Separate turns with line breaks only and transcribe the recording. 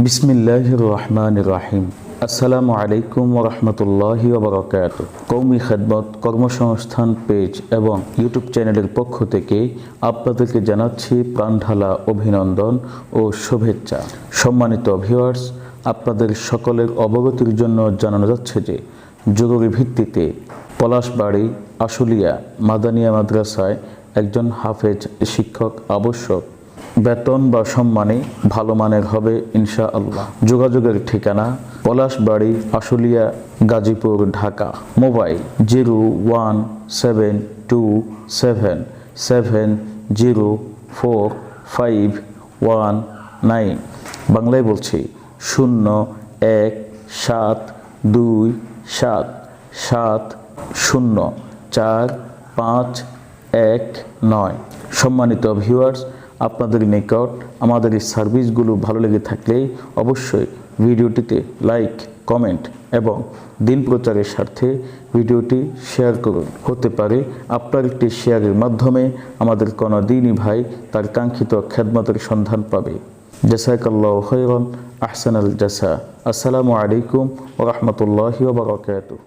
বিসমিল্লাহির রহমানির রহিম। আসসালামু আলাইকুম ওয়া রাহমাতুল্লাহি ওয়া বারাকাতুহু। কওমি খেদমত কর্মসংস্থান পেজ এবং ইউটিউব চ্যানেলের পক্ষ থেকে আপনাদেরকে জানাচ্ছি প্রাণঢালা অভিনন্দন ও শুভেচ্ছা। সম্মানিত ভিউয়ার্স, আপনাদের সকলের অবগতির জন্য জানানো যাচ্ছে যে জরুরি ভিত্তিতে পলাশবাড়ি আশুলিয়া মাদানিয়া মাদ্রাসায় একজন হাফেজ শিক্ষক আবশ্যক। বেতন বা সম্মানে ভালো মানের হবে ইনশাআল্লাহ। যোগাযোগের ঠিকানা পলাশবাড়ি আশুলিয়া গাজীপুর ঢাকা। মোবাইল 01772770451 বাংলায় বলছি 011727704519। সম্মানিত ভিউয়ার্স, আপনাদের নিকট আমাদের এই সার্ভিসগুলো ভালো লেগে থাকলে অবশ্যই ভিডিওটিতে লাইক, কমেন্ট এবং দিন প্রচারের স্বার্থে ভিডিওটি শেয়ার করুন। হতে পারে আপনার একটি শেয়ারের মাধ্যমে আমাদের কোনো দিনই ভাই তার কাঙ্ক্ষিত খেদমতের সন্ধান পাবে। জাযাকাল্লাহু খাইরান, আহসানাল জাযা। আসসালামু আলাইকুম ওয়া রাহমাতুল্লাহি ওয়া বারাকাতুহু।